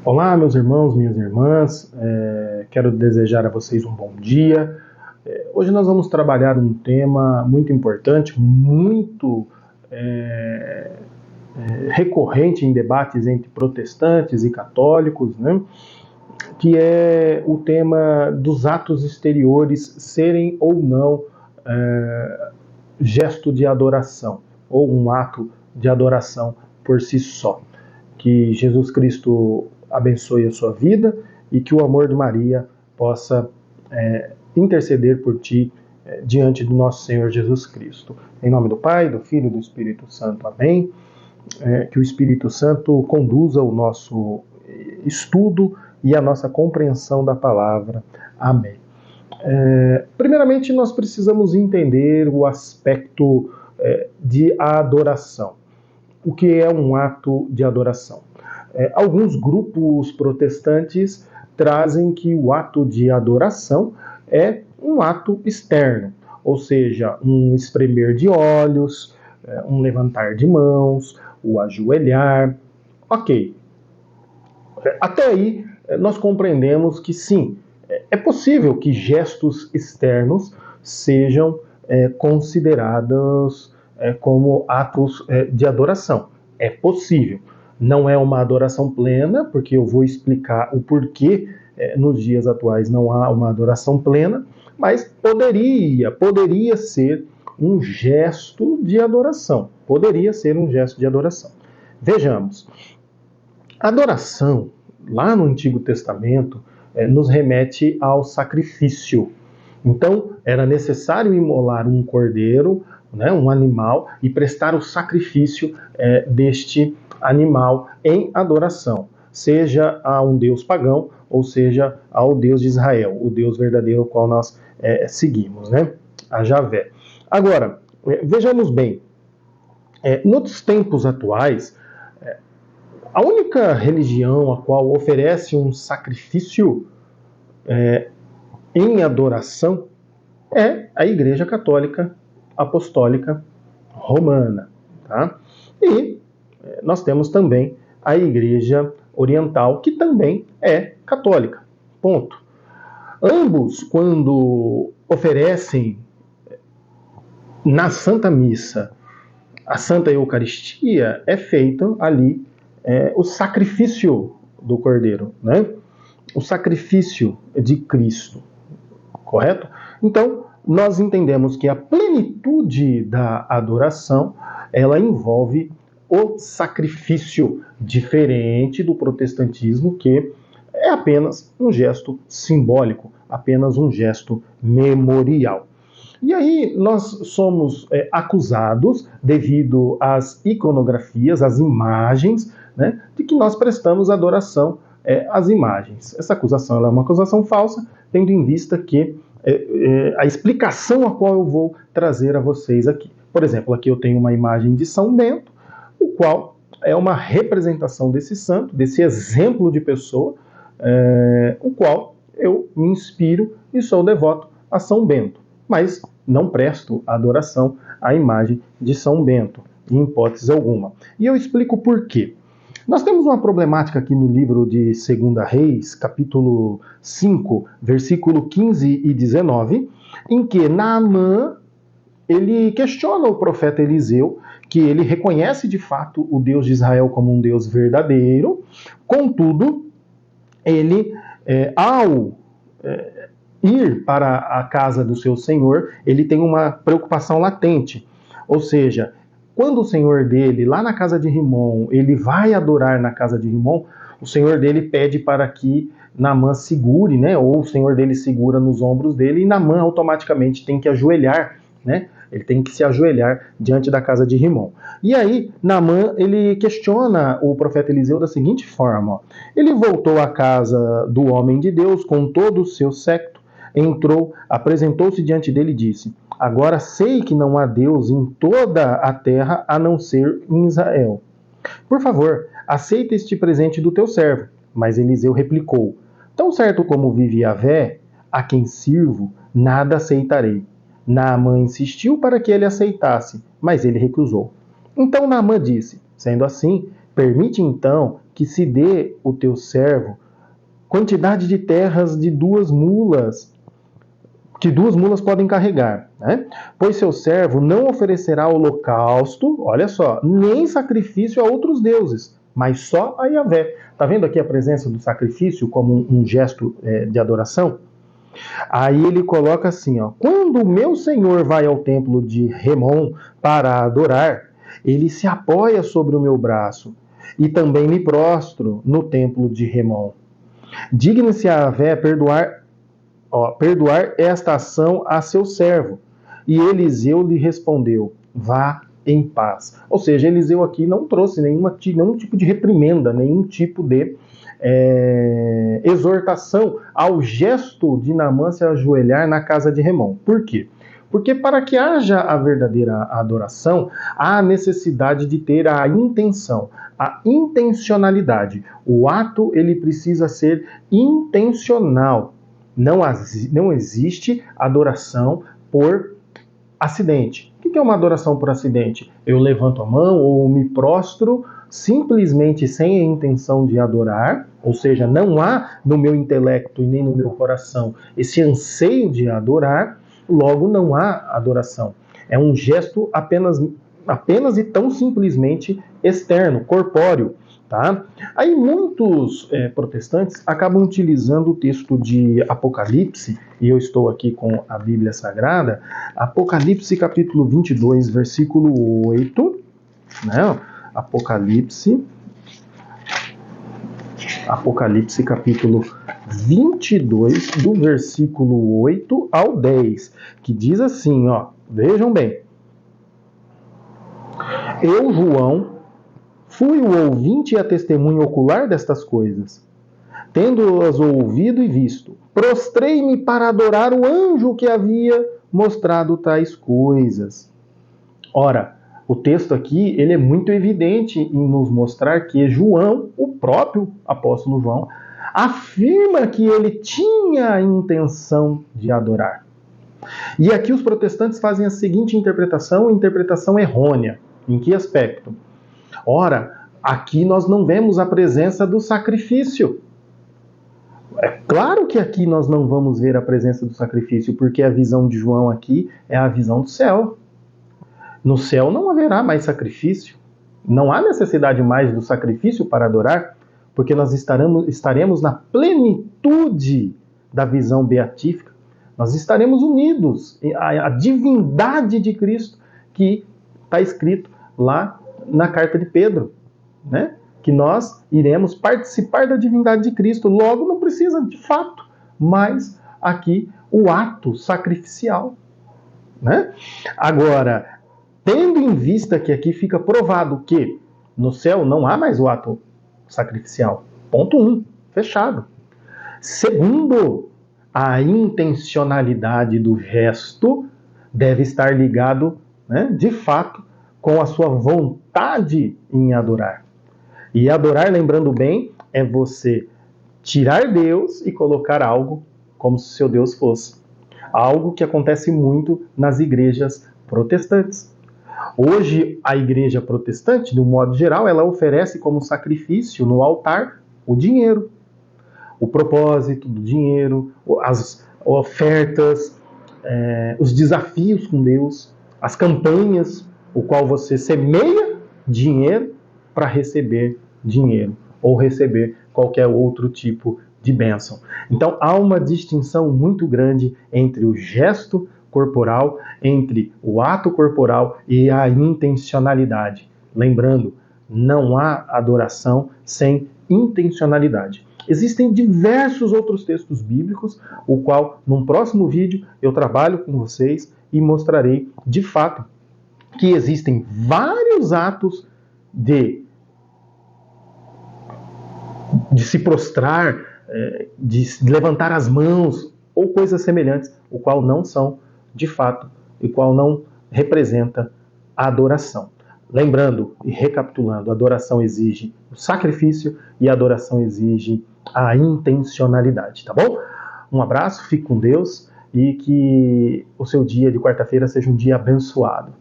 Olá, meus irmãos, minhas irmãs, quero desejar a vocês um bom dia. Hoje nós vamos trabalhar um tema muito importante, muito recorrente em debates entre protestantes e católicos, né? Que é o tema dos atos exteriores serem ou não gesto de adoração, ou um ato de adoração por si só. Que Jesus Cristo abençoe a sua vida e que o amor de Maria possa interceder por ti diante do nosso Senhor Jesus Cristo. Em nome do Pai, do Filho e do Espírito Santo. Amém. Que o Espírito Santo conduza o nosso estudo e a nossa compreensão da palavra. Amém. Primeiramente, nós precisamos entender o aspecto de adoração. O que é um ato de adoração? Alguns grupos protestantes trazem que o ato de adoração é um ato externo, ou seja, um espremer de olhos, um levantar de mãos, o ajoelhar. Ok. Até aí, nós compreendemos que sim, é possível que gestos externos sejam considerados como atos de adoração. É possível. Não é uma adoração plena, porque eu vou explicar o porquê nos dias atuais não há uma adoração plena, mas poderia ser um gesto de adoração. Poderia ser um gesto de adoração. Vejamos. Adoração, lá no Antigo Testamento, nos remete ao sacrifício. Então, era necessário imolar um cordeiro, né, um animal, e prestar o sacrifício deste animal em adoração, seja a um Deus pagão, ou seja ao Deus de Israel, o Deus verdadeiro ao qual nós seguimos, né, a Javé. Agora, vejamos bem, nos tempos atuais, a única religião a qual oferece um sacrifício em adoração é a Igreja Católica Apostólica Romana. Tá? E nós temos também a Igreja Oriental, que também é católica. Ponto. Ambos, quando oferecem na Santa Missa a Santa Eucaristia, é feito ali o sacrifício do Cordeiro, né? O sacrifício de Cristo, correto? Então, nós entendemos que a plenitude da adoração, ela envolve o sacrifício, diferente do protestantismo, que é apenas um gesto simbólico, apenas um gesto memorial. E aí nós somos acusados, devido às iconografias, às imagens, né, de que nós prestamos adoração às imagens. Essa acusação é uma acusação falsa, tendo em vista que a explicação a qual eu vou trazer a vocês aqui. Por exemplo, aqui eu tenho uma imagem de São Bento, o qual é uma representação desse santo, desse exemplo de pessoa, o qual eu me inspiro e sou devoto a São Bento. Mas não presto adoração à imagem de São Bento, em hipótese alguma. E eu explico por quê. Nós temos uma problemática aqui no livro de 2 Reis, capítulo 5, versículo 15 e 19, em que Naamã, ele questiona o profeta Eliseu, que ele reconhece de fato o Deus de Israel como um Deus verdadeiro, contudo, ele, ao ir para a casa do seu senhor, ele tem uma preocupação latente. Ou seja, quando o senhor dele, lá na casa de Rimom, ele vai adorar na casa de Rimom, o senhor dele pede para que Naamã segure, né? Ou o senhor dele segura nos ombros dele, e Naamã automaticamente tem que ajoelhar, né? Ele tem que se ajoelhar diante da casa de Rimom. E aí, Naamã, ele questiona o profeta Eliseu da seguinte forma. Ó. Ele voltou à casa do homem de Deus com todo o seu séquito, entrou, apresentou-se diante dele e disse: agora sei que não há Deus em toda a terra a não ser em Israel. Por favor, aceita este presente do teu servo. Mas Eliseu replicou: tão certo como vive Yahvé, a quem sirvo, nada aceitarei. Naamã insistiu para que ele aceitasse, mas ele recusou. Então Naamã disse: sendo assim, permite então que se dê o teu servo quantidade de terras de 2 mulas, que 2 mulas podem carregar, né? Pois seu servo não oferecerá holocausto, olha só, nem sacrifício a outros deuses, mas só a Yahvé. Está vendo aqui a presença do sacrifício como um gesto de adoração? Aí ele coloca assim, ó, quando o meu senhor vai ao templo de Remon para adorar, ele se apoia sobre o meu braço, e também me prostro no templo de Remon. Digne-se a Yahvé perdoar esta ação a seu servo. E Eliseu lhe respondeu, vá em paz. Ou seja, Eliseu aqui não trouxe nenhum tipo de reprimenda, nenhum tipo de exortação ao gesto de Naamã se ajoelhar na casa de Remon. Por quê? Porque para que haja a verdadeira adoração, há necessidade de ter a intenção, a intencionalidade. O ato ele precisa ser intencional. Não existe adoração por acidente. O que é uma adoração por acidente? Eu levanto a mão ou me prostro simplesmente sem a intenção de adorar, ou seja, não há no meu intelecto e nem no meu coração esse anseio de adorar, logo não há adoração. É um gesto apenas e tão simplesmente externo, corpóreo. Tá? Aí muitos protestantes acabam utilizando o texto de Apocalipse, e eu estou aqui com a Bíblia Sagrada, Apocalipse capítulo 22, versículo 8, né? Apocalipse capítulo 22, do versículo 8 ao 10, que diz assim, ó, vejam bem, eu, João, fui o ouvinte e a testemunha ocular destas coisas. Tendo-as ouvido e visto, prostrei-me para adorar o anjo que havia mostrado tais coisas. Ora, o texto aqui ele é muito evidente em nos mostrar que João, o próprio apóstolo João, afirma que ele tinha a intenção de adorar. E aqui os protestantes fazem a seguinte interpretação errônea. Em que aspecto? Ora, aqui nós não vemos a presença do sacrifício. É claro que aqui nós não vamos ver a presença do sacrifício, porque a visão de João aqui é a visão do céu. No céu não haverá mais sacrifício. Não há necessidade mais do sacrifício para adorar, porque nós estaremos na plenitude da visão beatífica. Nós estaremos unidos à divindade de Cristo, que está escrito lá na carta de Pedro, né? Que nós iremos participar da divindade de Cristo. Logo, não precisa, de fato, mais aqui o ato sacrificial, né? Agora, tendo em vista que aqui fica provado que no céu não há mais o ato sacrificial. Ponto 1, fechado. Segundo, a intencionalidade do gesto deve estar ligado, né, de fato, com a sua vontade em adorar. E adorar, lembrando bem, é você tirar Deus e colocar algo como se seu Deus fosse. Algo que acontece muito nas igrejas protestantes. Hoje, a igreja protestante, de um modo geral, ela oferece como sacrifício no altar o dinheiro. O propósito do dinheiro, as ofertas, os desafios com Deus, as campanhas, o qual você semeia dinheiro para receber dinheiro ou receber qualquer outro tipo de bênção. Então há uma distinção muito grande entre o gesto corporal, entre o ato corporal e a intencionalidade. Lembrando, não há adoração sem intencionalidade. Existem diversos outros textos bíblicos, o qual, num próximo vídeo, eu trabalho com vocês e mostrarei, de fato, que existem vários atos de se prostrar, de levantar as mãos, ou coisas semelhantes, o qual não são, de fato, e qual não representa a adoração. Lembrando e recapitulando, a adoração exige o sacrifício e a adoração exige a intencionalidade, tá bom? Um abraço, fique com Deus e que o seu dia de quarta-feira seja um dia abençoado.